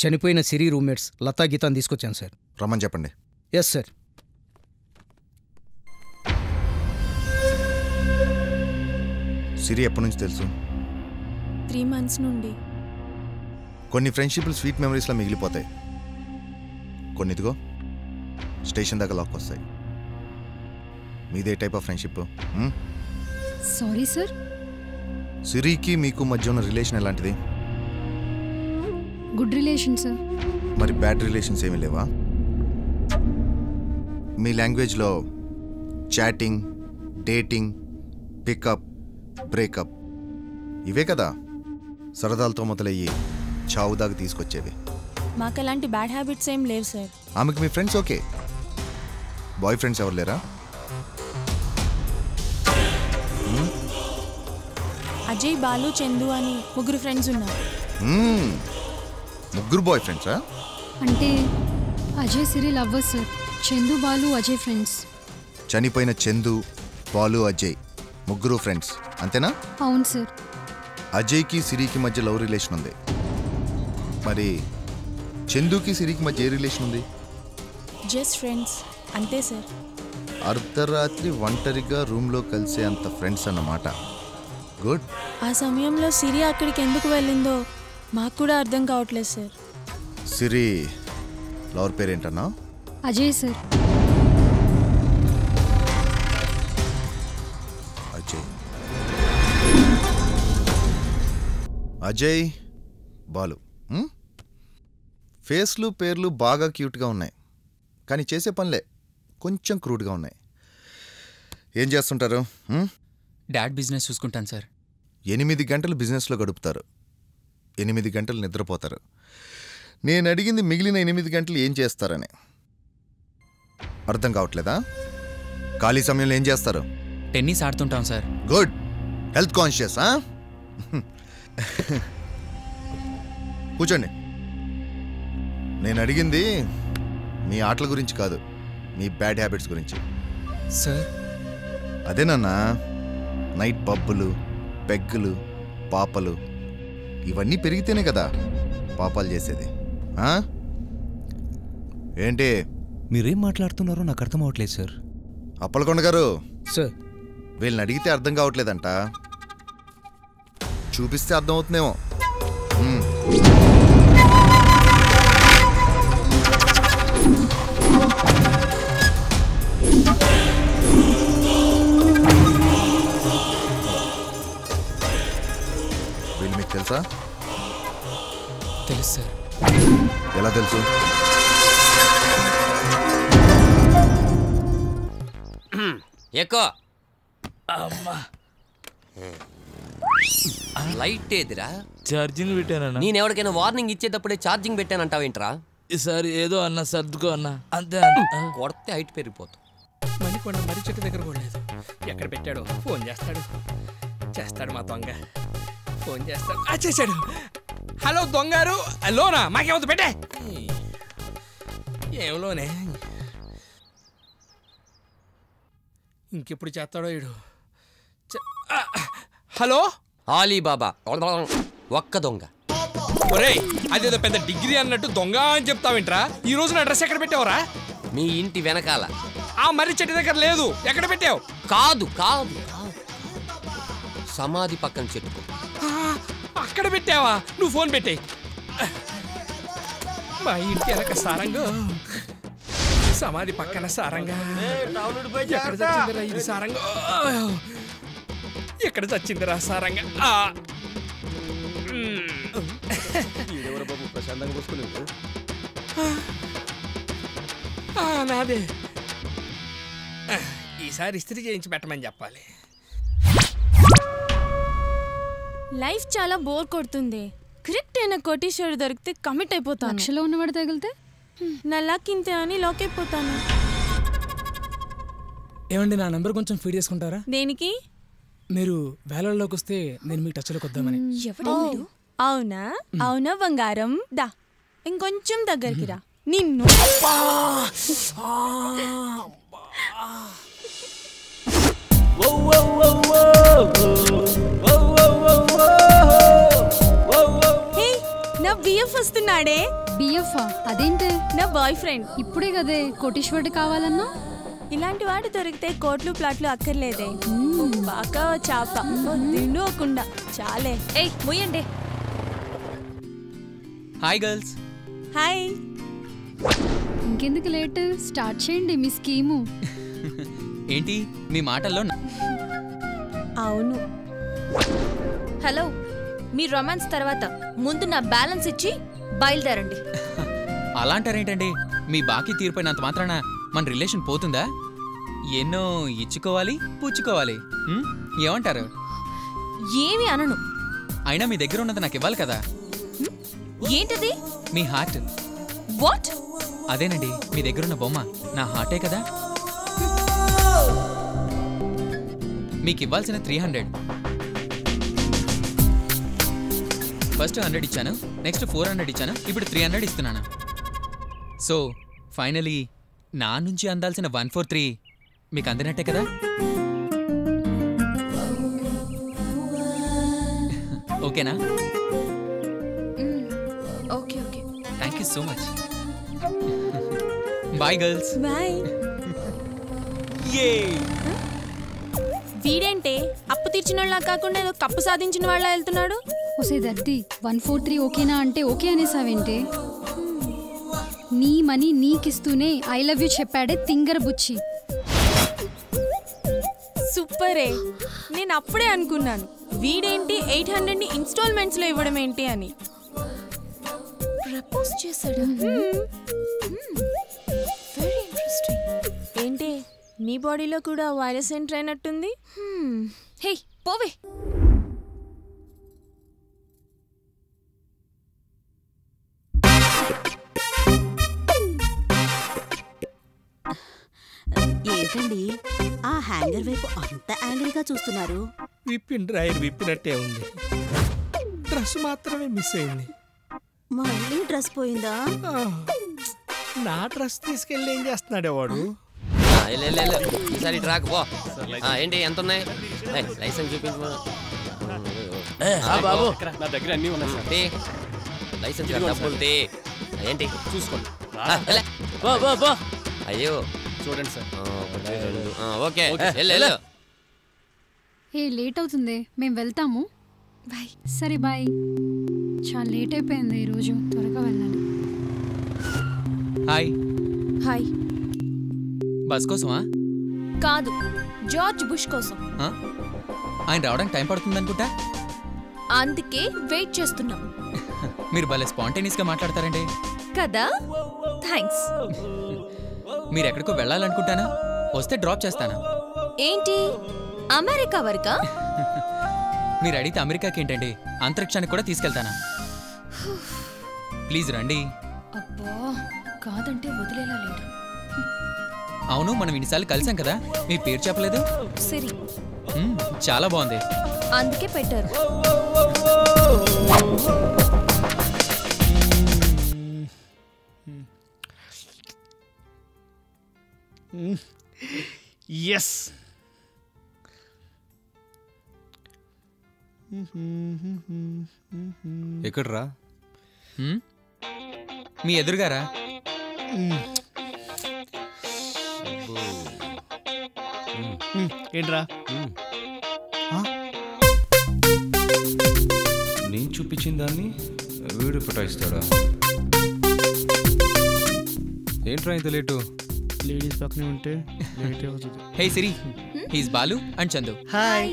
చనిపోయిన సిరి రూమ్మేట్స్ లతా గీతాన్ని తీసుకొచ్చాను సార్. రమ్మని చెప్పండి. Yes sir. సిరి ఎప్పటి నుంచి తెలుసు? 3 months నుండి. కొన్ని ఫ్రెండ్షిప్లు స్వీట్ మెమరీస్లో మిగిలిపోతాయి, కొన్ని ఇదిగో స్టేషన్ దాకా లాక్ వస్తాయి. మీదే type of friendship? Sorry sir. సిరికి మీకు మధ్య ఉన్న రిలేషన్ ఎలాంటిది? Good relation sir. మరి బ్యాడ్ రిలేషన్స్ ఏమీ లేవా? మీ లాంగ్వేజ్లో చాటింగ్, డేటింగ్, పికప్, బ్రేకప్ ఇవే కదా సరదాలతో మొదలయ్యి చావు దాకా తీసుకొచ్చేవి. మాకు అలాంటి బ్యాడ్ హ్యాబిట్స్ ఏం లేవు సార్. ఆమెకు మీ ఫ్రెండ్స్ ఓకే, బాయ్ ఫ్రెండ్స్ ఎవరు లేరా? అజయ్, బాలు, చందు అని 3 ఫ్రెండ్స్ ఉన్నారు. 3 బాయ్ ఫ్రెండ్సా? అంటే Ajay Siri lovers sir. Chandu, Balu, Ajay friends. చనిపోయిన చందు, బాలు, అజయ్ 3 ఫ్రెండ్స్ అంతేనా? అవును సార్. అజయ్కి సిరికి మధ్య లవ్ రిలేషన్ ఉంది. మరి చందుకి సిరికి మధ్య ఏ రిలేషన్ ఉంది? జస్ట్ ఫ్రెండ్స్ అంతే సార్. అర్ధరాత్రి ఒంటరిగా రూమ్లో కలిసే అంత ఫ్రెండ్స్ అన్నమాట. గుడ్. ఆ సమయంలో సిరి అక్కడికి ఎందుకు వెళ్ళిందో మాకు కూడా అర్థం కావట్లేదు సార్. సిరి లవర్ పేరేంటన్నా? అజయ్ సార్. అజయ్, బాలు ఫేస్లు పేర్లు బాగా క్యూట్గా ఉన్నాయి, కానీ చేసే పనులే కొంచెం క్రూడ్గా ఉన్నాయి. ఏం చేస్తుంటారు? డాడ్ బిజినెస్ చూసుకుంటాను సార్. 8 గంటలు బిజినెస్లో గడుపుతారు, 8 గంటలు నిద్రపోతారు. నేను అడిగింది మిగిలిన 8 గంటలు ఏం చేస్తారని. అర్థం కావట్లేదా? ఖాళీ సమయంలో ఏం చేస్తారు? టెన్నిస్ ఆడుతుంటాం సార్. గుడ్. Health conscious. కూర్చోండి. నేను అడిగింది మీ ఆటల గురించి కాదు, మీ బ్యాడ్ హ్యాబిట్స్ గురించి. సార్ అదేనన్నా నైట్ పబ్బులు, పెగ్గులు, పాపలు ఇవన్నీ పెరిగితేనే కదా పాపాలు చేసేది. ఏంటి మీరేం మాట్లాడుతున్నారో నాకు అర్థం అవట్లేదు సార్. అప్పలకొండ గారు సార్, వీళ్ళని అడిగితే అర్థం కావట్లేదంట, చూపిస్తే అర్థం అవుతుందేమో. వీళ్ళు మీకు తెలుసా? తెలుసు సార్. ఎలా తెలుసు? ఎక్కువ లైట్ ఏదిరా? ఛార్జింగ్ పెట్టానన్నా. నేను ఎవరికైనా వార్నింగ్ ఇచ్చేటప్పుడే ఛార్జింగ్ పెట్టానంటావేంట్రా? ఈసారి ఏదో అన్న సర్దుకో అన్న, అంతే. కొడితే హైట్ పెరిగిపోతుంది. మణికొండ మర్రి చెట్టు దగ్గర కూడా లేదు. ఎక్కడ పెట్టాడో? ఫోన్ చేస్తాడు మా దొంగ. ఫోన్ చేస్తాడు. చేశాడు. హలో దొంగారు, లోనా? మాకేమవుతుంది పెట్టే. ఏం లోనే? ఇంకెప్పుడు చేస్తాడో ఈడు. హలో ఆలీబాబా ఒక్క దొంగ. ఒరేయ్, అదేదో పెద్ద డిగ్రీ అన్నట్టు దొంగ అని చెప్తావేంట్రా? ఈ రోజు నా డ్రెస్ ఎక్కడ పెట్టావురా? మీ ఇంటి వెనకాల. ఆ మర్రి చెట్టు దగ్గర లేదు. ఎక్కడ పెట్టావు? కాదు కాదు సమాధి పక్కన చెట్టుకో. అక్కడ పెట్టావా? నువ్వు ఫోన్ పెట్టేయి. మా ఇంటి వెనక సారంగా, సమాధి పక్కన సారంగా. ఎక్కడ చచ్చిందిరా ఇది సారంగా? ఎక్కడ చచ్చిందిరా సారంగా? నాదే. ఈసారి ఇస్త్రీ చేయించి పెట్టమని చెప్పాలి. లైఫ్ చాలా బోర్ కొడుతుంది. కరెక్ట్ అయిన కోటీశ్వరుడు దొరికితే కమిట్ అయిపోతాను. లక్షలో ఉన్నవాడు తగిలితే నా లక్ ఇంతే అని లాక్ అయిపోతాను. ఏమండి, నా నెంబర్ కొంచెం ఫీడ్ చేసుకుంటారా? దేనికి? మీరు వేలల్లోకి వస్తే నేను మీ టచ్లోకి వద్దామని. అవునా? అవునా బంగారం, దా ఇంకొంచెం దగ్గరికి రా. నిన్ను నా బిఎఫ్ వస్తున్నాడే. బిఎఫ్ అదేంటే? నా బాయ్ ఫ్రెండ్. ఇప్పుడే కదే కోటీశ్వరుడు కావాలన్నా. ఇలాంటి వాడు దొరికితే కోట్లు ప్లాట్లు అక్కర్లేదే. బాగా చాప తిండు ఒకుండా చాలే. ఏయ్ ముయ్యండి. Hi girls. హాయ్. ఇంకెందుకు లేట్, స్టార్ట్ చేయండి మీ స్కీము. ఏంటి మీ మాటల్లో అవును. హలో, మీ రొమాన్స్ తర్వాత ముందు నా బ్యాలెన్స్ ఇచ్చి బయలుదేరండి. అలా అంటారేంటండి? మీ బాకీ తీరిపోయినంత మాత్రాన మన రిలేషన్ పోతుందా? ఎన్నో ఇచ్చుకోవాలి పుచ్చుకోవాలి. ఏమంటారు? ఏమి అనను. అయినా మీ దగ్గర ఉన్నది నాకు ఇవ్వాలి కదా. ఏంటది? మీ హార్ట్. వాట్? అదేనండి, మీ దగ్గరున్న బొమ్మ నా హార్టే కదా. మీకు ఇవ్వాల్సిన 300. ఫస్ట్ 100 ఇచ్చాను, నెక్స్ట్ 400 ఇచ్చాను, ఇప్పుడు 300 ఇస్తున్నాను. సో ఫైనలీ నా నుంచి అందాల్సిన 143 మీకు అందినట్టే కదా. ఓకేనా? Okay okay. Thank you so much. Bye girls. Bye. వీడేంటే అప్పు తీర్చిన వాళ్ళ కాకుండా ఏదో కప్పు సాధించిన వాళ్ళ వెళ్తున్నాడు. ఒసే దద్ది, 143 ఓకేనా అంటే ఓకే అనేసావేంటే? నీ మనీ నీకిస్తూనే ఐ లవ్ యూ చెప్పాడే తింగర బుచ్చి. సూపరే. నేను అప్పుడే అనుకున్నాను వీడేంటి 800ని ఇన్స్టాల్మెంట్స్ లో ఇవ్వడం ఏంటి అని. ప్రపోజ్ చేశాడు. Very interesting. ఏంటి నీ బాడీలో కూడా వైరస్ ఎంటర్ అయినట్టుంది. హే పోవే. ఏంటండి ఆ హ్యాంగర్ వైపు అంత యాంగిల్గా చూస్తున్నారు? విప్పిన డ్రైర్ విప్పినట్టే ఉంది, డ్రెస్ మాత్రమే మిస్ అయింది. మళ్ళీ డ్రెస్ పోయిందా? నా డ్రెస్ తీసుకెళ్ళి ఏం చేస్తున్నాడే వాడు? ఈసారి ట్రాక్ పో. ఏంటి ఎంత ఉన్నాయి? లైసెన్స్ చూపించు బాబు. నా దగ్గర అన్నీ ఉన్నాయి సార్. లైసెన్స్ డబ్బులు ఏంటి చూసుకోండి. అయ్యో చూడండి సార్. ఓకే. ఏ లేట్ అవుతుంది, మేము వెళ్తాము. బాయ్. సరే బాయ్. చాలా లేట్ అయిపోయింది ఈరోజు, త్వరగా వెళ్ళాలి. హాయ్. హాయ్. బస్ కోసమా? కాదు, జార్జ్ బుష్ కోసం. ఆయన రావడానికి టైం పడుతుంది అనుకుంటా. అందుకే వెయిట్ చేస్తున్నాం. మీరు భలే స్పాంటేనియస్గా మాట్లాడతారండి కదా. థ్యాంక్స్. మీరు ఎక్కడికో వెళ్ళాలనుకుంటానా? వస్తే డ్రాప్ చేస్తాను. ఏంటి అమెరికా వరకా? మీరు అడిగితే అమెరికాకి ఏంటండి, అంతరిక్షానికి కూడా తీసుకెళ్తానా. ప్లీజ్ రండి. అబ్బా, కాదంటే వదిలేలా లేడు. అవును, మనం ఇన్నిసార్లు కలిసాం కదా, మీ పేరు చెప్పలేదు. సిరి. చాలా బాగుంది, అందుకే పెట్టారు. ఎస్. ఎక్కడ్రా? మీ ఎదురుగారా? ఏంట్రా? నేను చూపించిన దాన్ని వీడు పటాయిస్తాడా? ఏంట్రా ఇంత లేటు? లేడీస్ పక్కనే ఉంటే లేట్ అవుతుంది. Hey Siri, he's Balu and Chandu. Hi.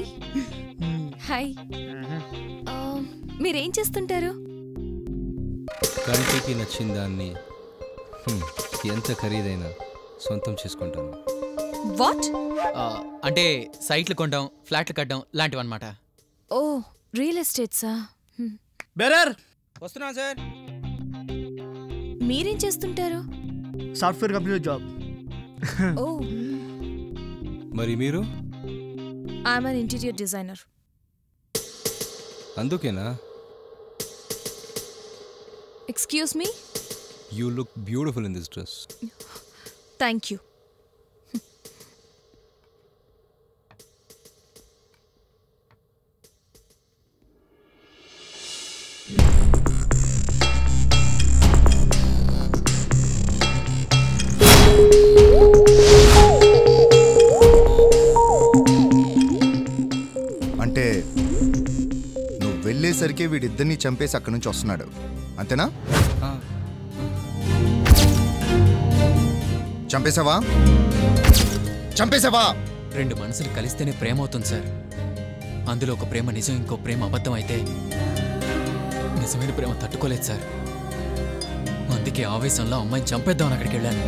Hi. మీరేం చేస్తుంటారు? కంటికి నచ్చిన దాన్ని ఎంత ఖరీదైనా సొంతం చేసుకుంటాను. వాట్? అంటే సైట్లు కొనడం, ఫ్లాట్లు కట్టడం లాంటివన్నమాట. ఓ, రియల్ ఎస్టేట్సా? బెరర్ వస్తున్నా సార్. మీరేం చేస్తుంటారు? సాఫ్ట్వేర్ కంపెనీలో జాబ్. ఓ. మరి మీరు? I'm an interior designer. అందుకేనా? Excuse me. You look beautiful in this dress. Thank you. అందుకే వీడిద్దరిని చంపేసి అక్కడి నుంచి వస్తున్నాడు, అంతేనా? చంపేశావా? చంపేశావా? రెండు మనసులు కలిస్తేనే ప్రేమ అవుతుంది సార్. అందులో ఒక ప్రేమ నిజం, ఇంకో ప్రేమ అబద్ధం అయితే నిజమైన ప్రేమ తట్టుకోలేదు సార్. అందుకే ఆవేశంలో అమ్మాయిని చంపేద్దామని అక్కడికి వెళ్ళాను.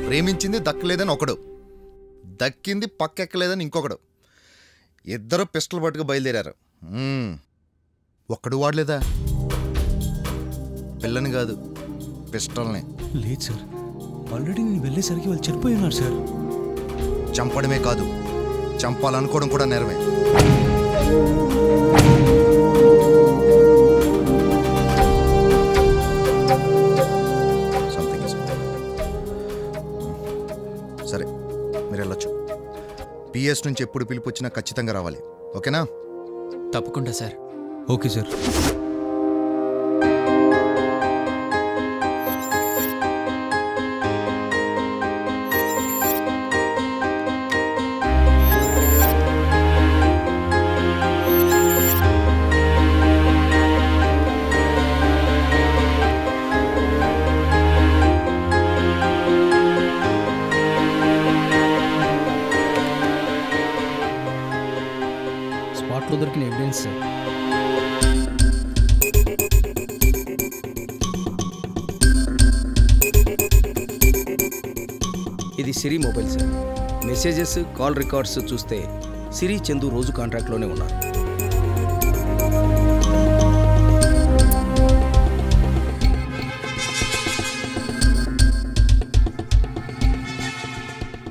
ప్రేమించింది దక్కలేదని ఒకడు, దక్కింది పక్కెక్కలేదని ఇంకొకడు. ఇద్దరు పిస్టల్ పట్టుకు బయలుదేరారు. ఒక్కడు వాడలేదా? పిల్లని కాదు, పిస్టల్ని. లేదు సార్, ఆల్రెడీ నేను వెళ్ళేసరికి వాళ్ళు చనిపోయి ఉన్నారు సార్. చంపడమే కాదు, చంపాలనుకోవడం కూడా నేరమే. సరే, మీరు వెళ్ళొచ్చు. పిఎస్ నుంచి ఎప్పుడు పిలుపు వచ్చినా ఖచ్చితంగా రావాలి, ఓకేనా? తప్పకుండా సార్. Okay sir. స్పాట్లో దొరికిన ఎవిడెన్స్ సార్. ఇది Siri mobile sir. Messages, call records చూస్తే సిరి, చందు రోజు కాంట్రాక్ట్లోనే ఉన్నారు.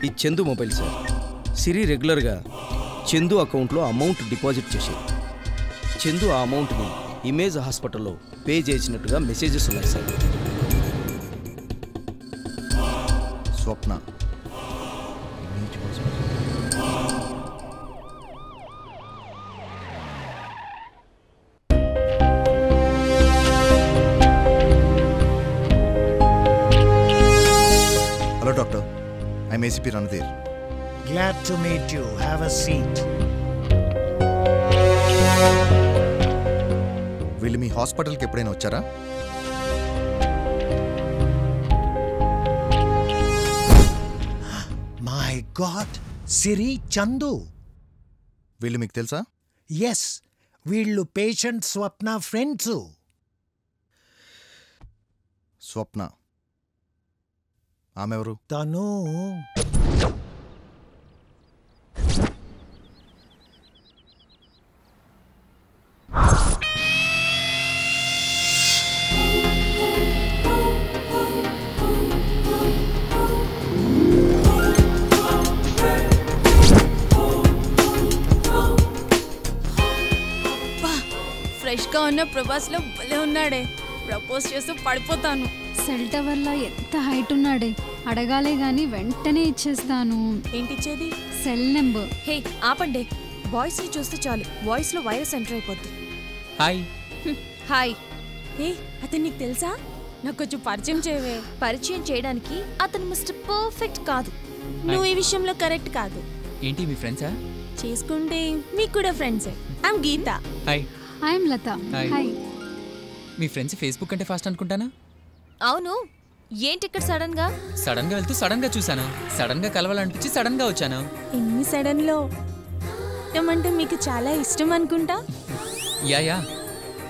ఈ చందు మొబైల్ సార్. సిరి రెగ్యులర్గా చందు అకౌంట్లో అమౌంట్ డిపాజిట్ చేసేది. చందు ఆ అమౌంట్ని ఇమేజ్ హాస్పిటల్లో పే చేసినట్టుగా మెసేజెస్ ఉన్నాయి sir. Swapna, hello doctor, I'm ACP Ranadheer. Glad to meet you. Have a seat. వీళ్ళు మీ హాస్పిటల్కి ఎప్పుడైనా వచ్చారా? My God, Siri, Chandu. వీళ్ళు మీకు తెలుసా? Yes, వీళ్ళు పేషెంట్ స్వప్న ఫ్రెండ్స్. స్వప్న, ఆమె ఎవరు? తను ఫ్రెష్గా ఉన్న ప్రభాస్లో భలే ఉన్నాడే. ప్రపోజ్ చేస్తూ పడిపోతాను. సెల్ టవర్లా ఎంత హైట్ ఉన్నాడే. అడగాలే గాని వెంటనే ఇచ్చేస్తాను. ఏంటిచ్చేది? Cell number. హే ఆపండి, బాయ్స్ ని చూస్తే చాలు వాయిస్ లో వైరస్ ఎంటర్ అయిపోద్ది. హాయ్. హాయ్. ఏ అతను నీకు తెలుసా? నాకు కొంచెం పరిచయం చేయవే. పరిచయం చేయడానికి అతను మిస్టర్ పర్ఫెక్ట్ కాదు. నువ్వు ఈ విషయంలో కరెక్ట్ కాదు. ఏంటి మీ ఫ్రెండ్సా? చేసుకుంటే మీకు కూడా ఫ్రెండ్సే. I'm Geetha. Hi. I'm Latha. Hi. మీ ఫ్రెండ్స్ ఫేస్బుక్ అంటే ఫాస్ట్ అనుకుంటానా? అవును, ఏంటి ఇక్కడ సడన్ గా? సడన్ గా వెళ్తూ సడన్ గా చూసాను. సడన్ గా కలవాలనిపించి సడన్ గా వచ్చాను. ఎన్ని సడన్ లో? ఏమంటే మీకు చాలా ఇష్టం అనుకుంటా. యా.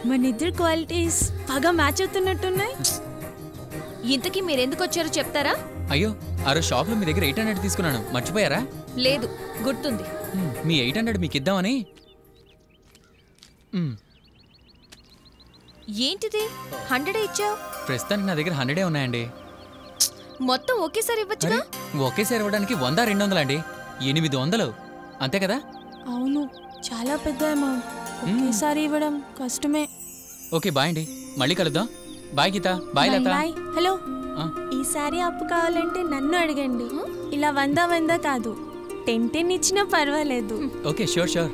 మన ఇద్దరు క్వాలిటీస్ బాగా మ్యాచ్ అవుతున్నట్టున్నాయి. ఇంతకీ మీరెందుకు వచ్చారో చెప్తారా? అయ్యో, ఆ రోజు షాప్ లో మీ దగ్గర 800 తీసుకున్నాను, మర్చిపోయారా? లేదు, గుర్తుంది. మీ 800 మీకు ఇద్దామని. ఏంటిది 100 ఇచ్చావు? ప్రస్తుతానికి నా దగ్గర 100 ఉన్నాయండి. మొత్తం ఒకేసారి ఇవ్వచ్చుగా? ఒకేసారి ఇవ్వడానికి 100 200 అండి. 800 అంతే కదా? అవును, చాలా పెద్ద అమౌంట్. ఒకేసారి ఇవ్వడం కష్టమే. ఓకే బాయ్ అండి, మళ్ళీ కలుద్దాం. బాయ్ గీత. బాయ్ లత. హలో, ఈసారి అప్పు కావాలంటే నన్ను అడగండి. ఇలా 100 కాదు, 10 ఇచ్చినా పర్వాలేదు. Okay sure.